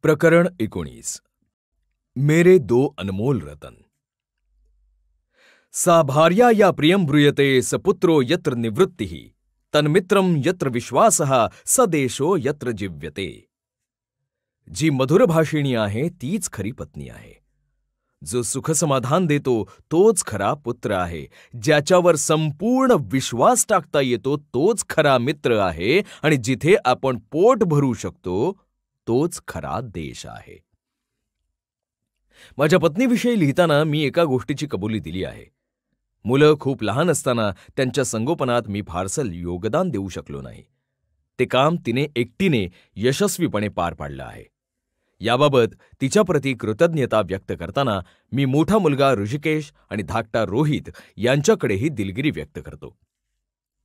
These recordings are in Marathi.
प्रकरण 19 मेरे दो अनमोल रतन। सा भार्या या प्रियं ब्रूयते स पुत्रो यत्र निवृत्तिः तन्मित्रं यत्र विश्वासः स देशो यत्र जीव्यते। जी मधुर भाषिणी आहे तीच खरी पत्नी आहे। जो सुखसमाधान देतो तोच खरा पुत्र आहे। ज्याच्यावर संपूर्ण विश्वास टाकता येतो तोच खरा मित्र आहे आणि जिथे आपण पोट भरू शकतो तोच खरा देश आहे। माझ्या पत्नीविषयी लिहिताना मी एका गोष्टीची कबुली दिली आहे। मुलं खूप लहान असताना त्यांच्या संगोपनात मी फारसं योगदान देऊ शकलो नाही। ते काम तिने एकटीने यशस्वीपणे पार पाडलं आहे। याबाबत तिच्याप्रती कृतज्ञता व्यक्त करताना मी मोठा मुलगा ऋषिकेश आणि धाकटा रोहित यांच्याकडेही दिलगिरी व्यक्त करतो।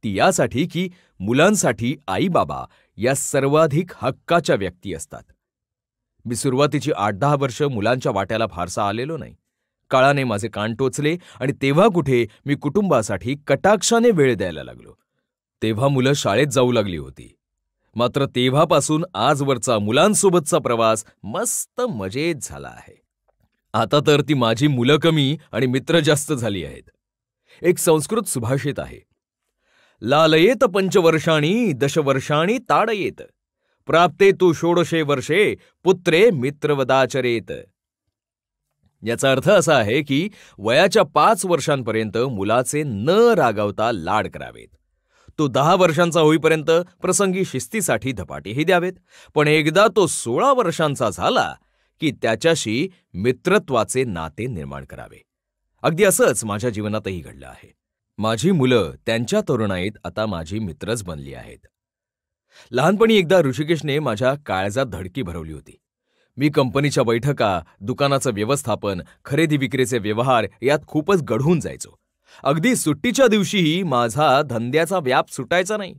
ती यासाठी की मुलांसाठी आई बाबा या सर्वाधिक हक्काच्या व्यक्ती असतात। मी सुरुवातीची 8-10 वर्ष मुलांच्या वाट्याला फारसा आलेलो नाही। काळाने माझे कान टोचले आणि तेव्हा कुठे मी कुटुंबासाठी कटाक्षाने वेळ द्यायला लागलो। तेव्हा मुलं शाळेत जाऊ लागली होती। मात्र तेव्हापासून आजवरचा मुलांसोबतचा प्रवास मस्त मजेत झाला आहे। आता तर ती माझी मुलं कमी आणि मित्र जास्त झाली आहेत। एक संस्कृत सुभाषित आहे, लालयेत पंचवर्षाणि दशवर्षाणि ताडयेत प्राप्ते तु षोडशे वर्षे पुत्रे मित्रवदाचरेत। याचा अर्थ असा आहे की वयाच्या 5 वर्षांपर्यंत मुलाचे न रागावता लाड करावेत। तो 10 वर्षांचा होईपर्यंत प्रसंगी शिस्तीसाठी धपाटेही द्यावेत, पण एकदा तो 16 वर्षांचा झाला की त्याच्याशी मित्रत्वाचे नाते निर्माण करावे। अगदी असंच माझ्या जीवनातही घडलं आहे। माझी मुलं त्यांच्या तरुणाईत आता माझी मित्रच बनली आहेत। लहानपणी एकदा ऋषिकेशने माझ्या काळजात धडकी भरवली होती। मी कंपनीच्या बैठका, दुकानाचं व्यवस्थापन, खरेदी विक्रीचे व्यवहार यात खूपच गढून जायचो। अगदी सुट्टीच्या दिवशीही माझा धंद्याचा व्याप सुटायचा नाही।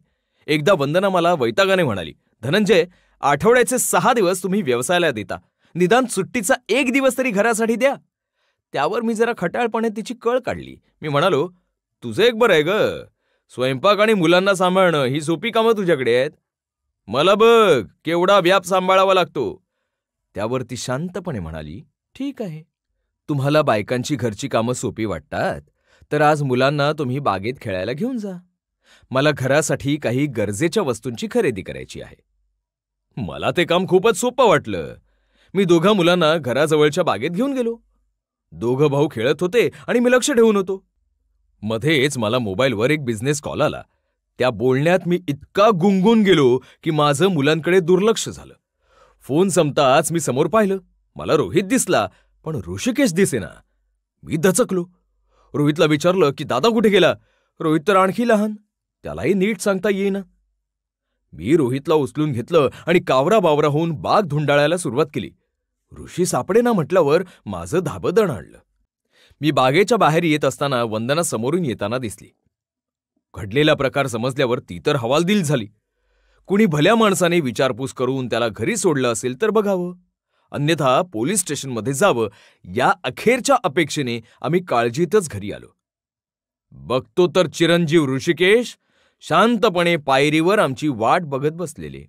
एकदा वंदना मला वैतागाने म्हणाली, धनंजय, आठवड्याचे 6 दिवस तुम्ही व्यवसायाला देता, निदान सुट्टीचा 1 दिवस तरी घरासाठी द्या। त्यावर मी जरा खटाळपणे तिची कळ काढली। मी म्हणालो, तुझं एक बरं आहे ग, स्वयंपाक आणि मुलांना सांभाळणं ही सोपी कामं तुझ्याकडे आहेत, मला बघ केवढा व्याप सांभाळावा लागतो। त्यावर ती शांतपणे म्हणाली, ठीक आहे, तुम्हाला बायकांची घरची कामं सोपी वाटतात तर आज मुलांना तुम्ही बागेत खेळायला घेऊन जा। मला घरासाठी काही गरजेच्या वस्तूंची खरेदी करायची आहे। मला ते काम खूपच सोपं वाटलं। मी दोघा मुलांना घराजवळच्या बागेत घेऊन गेलो। दोघं भाऊ खेळत होते आणि मी लक्ष ठेवून होतो। मध्येच मला मोबाईलवर एक बिझनेस कॉल आला। त्या बोलण्यात मी इतका गुंगून गेलो की माझं मुलांकडे दुर्लक्ष झालं। फोन संपताच मी समोर पाहिलं, मला रोहित दिसला पण ऋषिकेश दिसेना। मी दचकलो। रोहितला विचारलं की दादा कुठे गेला? रोहित तर आणखी लहान, त्यालाही नीट सांगता येईना। मी रोहितला उचलून घेतलं आणि कावरा बावरा होऊन बाग धुंडाळायला सुरुवात केली। ऋषी सापडेना म्हटल्यावर माझं धाबं दणाणलं। मी बागेच्या बाहेर येत असताना वंदना समोरून येताना दिसली। घडलेला प्रकार समजल्यावर ती तर हवालदिल झाली। कुणी भल्या माणसाने विचारपूस करून त्याला घरी सोडलं असेल तर बघावं, अन्यथा पोलीस स्टेशनमध्ये जावं या अखेरच्या अपेक्षेने आम्ही काळजीतच घरी आलो। बघतो तर चिरंजीव ऋषिकेश शांतपणे पायरीवर आमची वाट बघत बसलेले।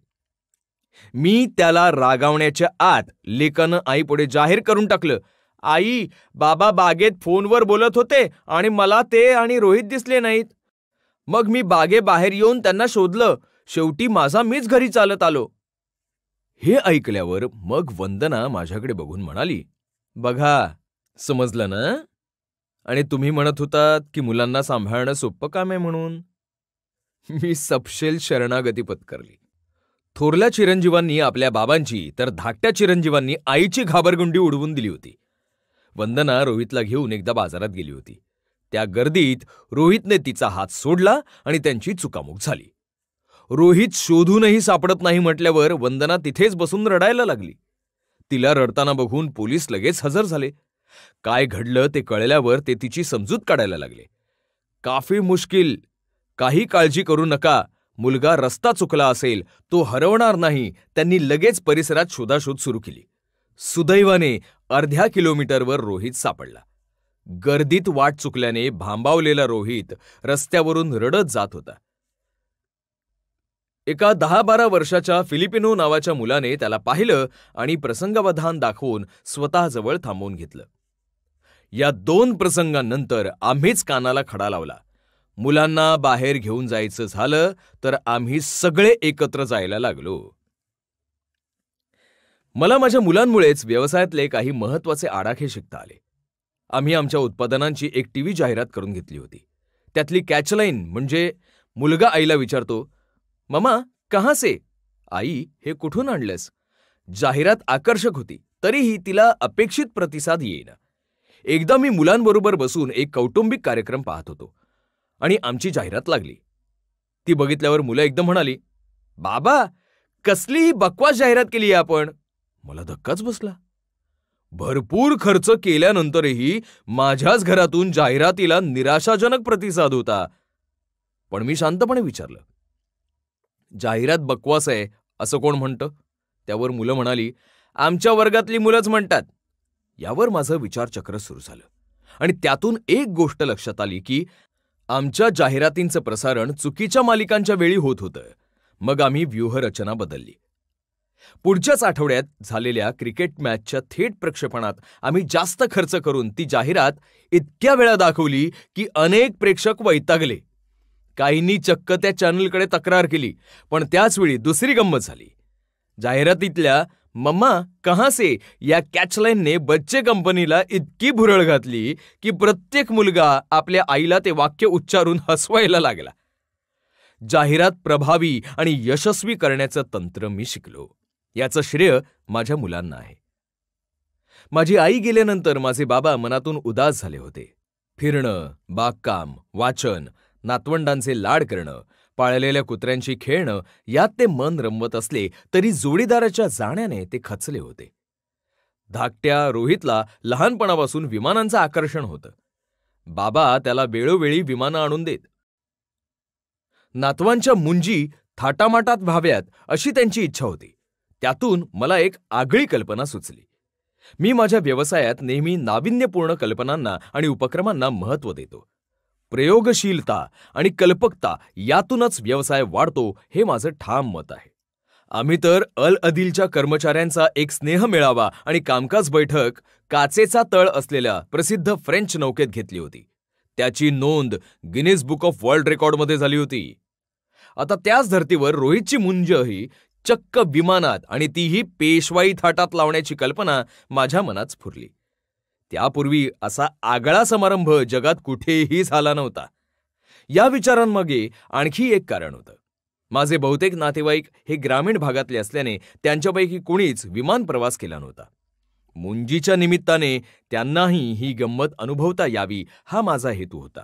मी त्याला रागावण्याच्या आत लेकानं आईपुढे जाहीर करून टाकलं, आई, बाबा बागेत फोनवर बोलत होते आणि मला ते आणि रोहित दिसले नाहीत। मग मी बागेबाहेर येऊन त्यांना शोधलं, शेवटी माझा मीच घरी चालत आलो। हे ऐकल्यावर मग वंदना माझ्याकडे बघून म्हणाली, बघा, समजलं ना? आणि तुम्ही म्हणत होतात की मुलांना सांभाळणं सोपं काम आहे म्हणून। मी सपशेल शरणागती पत्करली। थोरल्या चिरंजीवांनी आपल्या बाबांची तर धाकट्या चिरंजीवांनी आईची घाबरगुंडी उडवून दिली होती। वंदना रोहितला घेऊन एकदा बाजारात गेली होती। त्या गर्दीत रोहितने तिचा हात सोडला आणि त्यांची चुकामुक झाली। रोहित शोधूनही सापडत नाही म्हटल्यावर वंदना तिथेच बसून रडायला लागली। तिला रडताना बघून पोलीस लगेच हजर झाले। काय घडलं ते कळल्यावर ते तिची समजूत काढायला लागले। काफी मुश्किल, काही काळजी करू नका, मुलगा रस्ता चुकला असेल, तो हरवणार नाही। त्यांनी लगेच परिसरात शोधाशोध सुरू केली। सुदैवाने अर्ध्या किलोमीटरवर रोहित सापडला। गर्दीत वाट चुकल्याने भांबावलेला रोहित रस्त्यावरून रडत जात होता। एका 10-12 वर्षाच्या फिलिपिनो नावाच्या मुलाने त्याला पाहिलं आणि प्रसंगावधान दाखवून स्वतःजवळ थांबवून घेतलं. या 2 प्रसंगांनंतर आम्हीच कानाला खडा लावला. मुलांना बाहेर घेऊन जायचं झालं तर आम्ही सगळे एकत्र जायला लागलो. मला माझ्या मुलांमुळेच व्यवसायातले काही महत्त्वाचे आडाखे शिकता आले. आम्ही आमच्या उत्पादनांची एक टीव्ही जाहिरात करून घेतली होती. त्यातली कॅचलाईन म्हणजे मुलगा आईला विचारतो, ममा कहाँ से? आई, हे कुठून आणलंस? जाहिरात आकर्षक होती, तरीही तिला अपेक्षित प्रतिसाद येईना. एकदा मी मुलांबरोबर बसून एक कौटुंबिक कार्यक्रम पाहत होतो आणि आमची जाहिरात लागली. ती बघितल्यावर मुलं एकदम म्हणाली, बाबा कसलीही बकवास जाहिरात केली आपण. मला धक्काच बसला. भरपूर खर्च केल्यानंतरही माझ्याच घरातून जाहिरातीला निराशाजनक प्रतिसाद होता. पण मी शांतपणे विचारलं, जाहिरात बकवास आहे असं कोण म्हणतं? त्यावर मुलं म्हणाली, आमच्या वर्गातली मुलंच म्हणतात. यावर माझं विचारचक्र सुरू झालं आणि त्यातून एक गोष्ट लक्षात आली की आमच्या जाहिरातींचं प्रसारण चुकीच्या मालिकांच्या वेळी होत होतं. मग आम्ही व्यूहरचना बदलली. पुढच्याच आठवड्यात झालेल्या क्रिकेट मॅचच्या थेट प्रक्षेपणात आम्ही जास्त खर्च करून ती जाहिरात इतक्या वेळा दाखवली की अनेक प्रेक्षक वैतागले. काहींनी चक्क त्या चॅनलकडे तक्रार केली. पण त्याचवेळी दुसरी गंमत झाली. जाहिरातीतल्या मम्मा कहाँ से या कॅचलाईनने बच्चे कंपनीला इतकी भुरळ घातली की प्रत्येक मुलगा आपल्या आईला ते वाक्य उच्चारून हसवायला लागला. जाहिरात प्रभावी आणि यशस्वी करण्याचं तंत्र मी शिकलो. याचं श्रेय माझ्या मुलांना आहे. माझी आई गेल्यानंतर माझे बाबा मनातून उदास झाले होते. फिरणं, बागकाम, वाचन, नातवंडांचे लाड करणं, पाळलेल्या कुत्र्यांशी खेळणं यात ते मन रमवत असले तरी जोडीदाराच्या जाण्याने ते खचले होते. धाकट्या रोहितला लहानपणापासून विमानांचं आकर्षण होतं. बाबा त्याला वेळोवेळी विमानं आणून देत. नातवांच्या मुंजी थाटामाटात व्हाव्यात अशी त्यांची इच्छा होती. त्यातून मला एक आगळी कल्पना सुचली. मी माझ्या व्यवसायात नेहमी नाविन्यपूर्ण कल्पनांना आणि उपक्रमांना महत्त्व देतो. प्रयोगशीलता आणि कल्पकता यातूनच व्यवसाय वाढतो हे माझं ठाम मत आहे. आम्ही तर अल अदिलच्या कर्मचाऱ्यांचा एक स्नेह मेळावा आणि कामकाज बैठक काचेचा तळ असलेल्या प्रसिद्ध फ्रेंच नौकेत घेतली होती. त्याची नोंद गिनीज बुक ऑफ वर्ल्ड रेकॉर्डमध्ये झाली होती. आता त्याच धर्तीवर रोहितची मुंजही चक्क विमानात आणि तीही पेशवाई थाटात लावण्याची कल्पना माझ्या मनात स्फुरली. त्यापूर्वी असा आगळा समारंभ जगात कुठेही झाला नव्हता. या विचारांमागे आणखी एक कारण होतं. माझे बहुतेक नातेवाईक हे ग्रामीण भागातले असल्याने त्यांच्यापैकी कोणीच विमान प्रवास केला नव्हता. मुंजीच्या निमित्ताने त्यांनाही ही गंमत अनुभवता यावी हा माझा हेतू होता.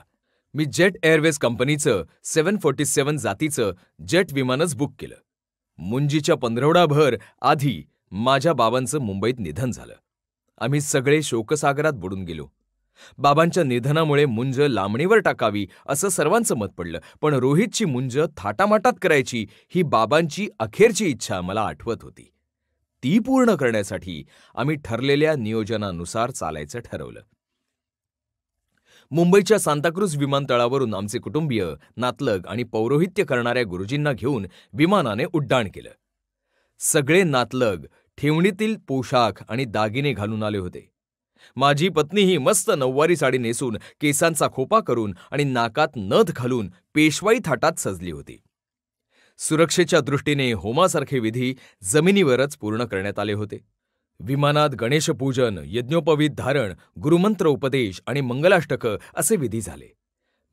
मी जेट एअरवेज कंपनीचं 747 जातीचं जेट विमानच बुक केलं. मुंजीच्या पंधरवडाभर आधी माझ्या बाबांचं मुंबईत निधन झालं. आम्ही सगळे शोकसागरात बुडून गेलो. बाबांच्या निधनामुळे मुंज लांबणीवर टाकावी असं सर्वांचं मत पडलं. पण रोहितची मुंज थाटामाटात करायची ही बाबांची अखेरची इच्छा मला आठवत होती. ती पूर्ण करण्यासाठी आम्ही ठरलेल्या नियोजनानुसार चालायचं ठरवलं. मुंबईच्या सांताक्रूझ विमानतळावरून आमचे कुटुंबीय, नातलग आणि पौरोहित्य करणाऱ्या गुरुजींना घेऊन विमानाने उड्डाण केलं. सगळे नातलग ठेवणीतील पोशाख आणि दागिने घालून आले होते. माझी पत्नीही मस्त नऊवारी साडी नेसून, केसांचा खोपा करून आणि नाकात नथ घालून पेशवाई थाटात सजली होती. सुरक्षेच्या दृष्टीने होमासारखे विधी जमिनीवरच पूर्ण करण्यात आले होते. विमानात गणेशपूजन, यज्ञोपवीत धारण, गुरुमंत्र उपदेश आणि मंगलाष्टक असे विधी झाले.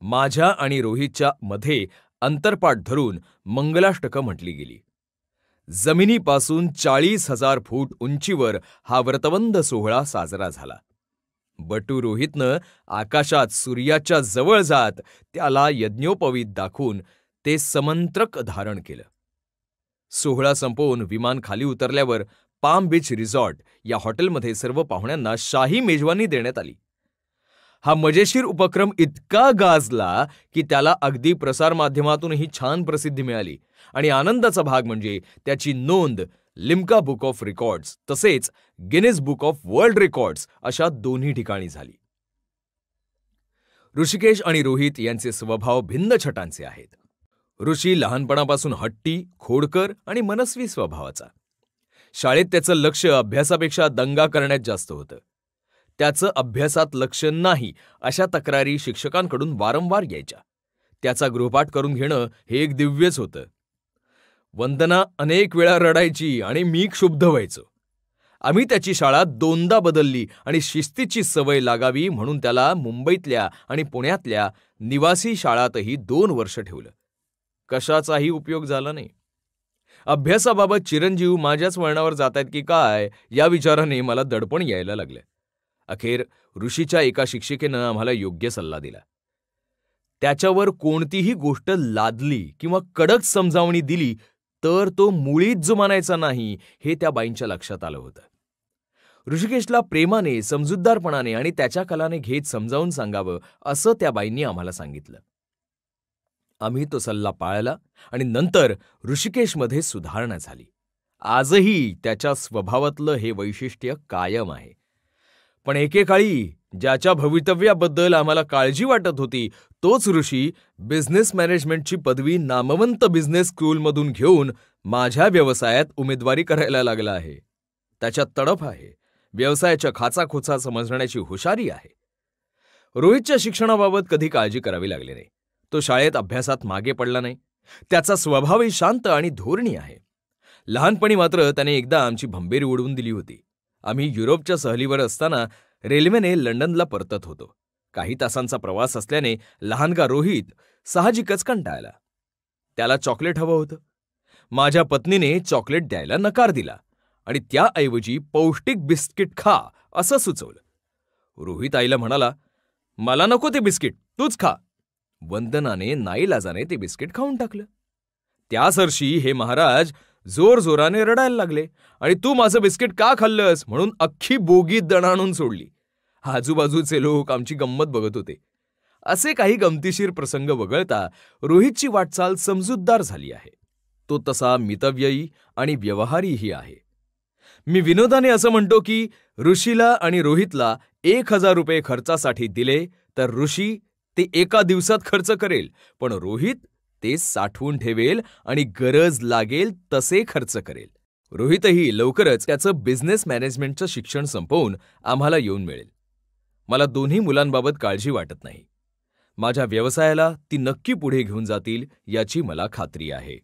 माझ्या आणि रोहितच्या मध्ये अंतरपाठ धरून मंगलाष्टक म्हटली गेली. जमिनीपासून 40,000 फूट उंचीवर हा व्रतबंध सोहळा साजरा झाला. बटू रोहितनं आकाशात सूर्याच्या जवळ जात त्याला यज्ञोपवीत दाखवून ते समंत्रक धारण केलं. सोहळा संपवून विमान खाली उतरल्यावर पाम बीच रिसॉर्ट या हॉटेलमध्ये सर्व पाहुण्यांना शाही मेजवानी देण्यात आली. हा मजेशीर उपक्रम इतका गाजला की त्याला अगदी प्रसारमाध्यमातूनही छान प्रसिद्धी मिळाली आणि आनंदाचा भाग म्हणजे त्याची नोंद लिम्का बुक ऑफ रेकॉर्ड्स तसेच Guinness book of world records अशा दोन्ही ठिकाणी झाली. ऋषिकेश आणि रोहित यांचे स्वभाव भिन्न छटांचे आहेत. ऋषी लहानपणापासून हट्टी, खोडकर आणि मनस्वी स्वभावाचा. शाळेत त्याचं लक्ष अभ्यासापेक्षा दंगा करण्यात जास्त होतं. त्याचं अभ्यासात लक्ष नाही अशा तक्रारी शिक्षकांकडून वारंवार यायच्या. त्याचा गृहपाठ करून घेणं हे एक दिव्यच होतं. वंदना अनेक वेळा रडायची आणि मी क्षुब्ध व्हायचो. आम्ही त्याची शाळा 2दा बदलली आणि शिस्तीची सवय लागावी म्हणून त्याला मुंबईतल्या आणि पुण्यातल्या निवासी शाळांतही 2 वर्ष ठेवलं. कशाचाही उपयोग झाला नाही. अभ्यासाबाबत चिरंजीव माझ्याच वळणावर जातायत की काय या विचाराने मला दडपण यायला लागलं. अखेर ऋषीच्या एका शिक्षिकेनं आम्हाला योग्य सल्ला दिला. त्याच्यावर कोणतीही गोष्ट लादली किंवा कडक समजावणी दिली तर तो मुळीच जुमानायचा नाही हे त्या बाईंच्या लक्षात आलं होतं. ऋषिकेशला प्रेमाने, समजूतदारपणाने आणि त्याच्या कलाने घेत समजावून सांगावं असं त्या बाईंनी आम्हाला सांगितलं. आम्ही तो सल्ला पाळला आणि नंतर ऋषिकेशमध्ये सुधारणा झाली. आजही त्याच्या स्वभावातलं हे वैशिष्ट्य कायम आहे. पण एकेकाळी ज्याच्या भवितव्याबद्दल आम्हाला काळजी वाटत होती तोच ऋषी बिझनेस मॅनेजमेंटची पदवी नामवंत बिझनेस स्कूलमधून घेऊन माझ्या व्यवसायात उमेदवारी करायला लागला आहे. त्याच्यात तडफ आहे, व्यवसायाच्या खाचाखोचा समजण्याची हुशारी आहे. रोहितच्या शिक्षणाबाबत कधी काळजी करावी लागली नाही. तो शाळेत अभ्यासात मागे पडला नाही. त्याचा स्वभावही शांत आणि धोरणी आहे. लहानपणी मात्र त्याने एकदा आमची भंबेरी उडवून दिली होती. आम्ही युरोपच्या सहलीवर असताना रेल्वेने लंडनला परतत होतो. काही तासांचा प्रवास असल्याने लहानगा रोहित साहजिकच कंटाळला. त्याला चॉकलेट हवं होतं. माझ्या पत्नीने चॉकलेट द्यायला नकार दिला आणि त्याऐवजी पौष्टिक बिस्किट खा असं सुचवलं. रोहित आईला म्हणाला, मला नको ते बिस्किट, तूच खा. वंदनाने नाईलाजाने ते बिस्किट खाऊन टाकलं. त्यासरशी हे महाराज जोरजोराने रडायला लागले आणि तू माझं बिस्किट का खाल्लंस म्हणून अख्खी बोगी दणाणून सोडली. आजूबाजूचे लोक आमची गंमत बघत होते. असे काही गमतीशीर प्रसंग वगळता रोहितची वाटचाल समजूतदार झाली आहे. तो तसा मितव्ययी आणि व्यवहारीही आहे. मी विनोदाने असं म्हणतो की ऋषीला आणि रोहितला 1000 रुपये खर्चासाठी दिले तर ऋषी ते एका दिवसात खर्च करेल, पण रोहित ते साठवून ठेवेल आणि गरज लागेल तसे खर्च करेल. रोहितही लवकरच त्याचं बिझनेस मॅनेजमेंटचं शिक्षण संपवून आम्हाला येऊन मिळेल. मला दोन्ही मुलांबाबत काळजी वाटत नाही. माझ्या व्यवसायाला ती नक्की पुढे घेऊन जातील याची मला खात्री आहे.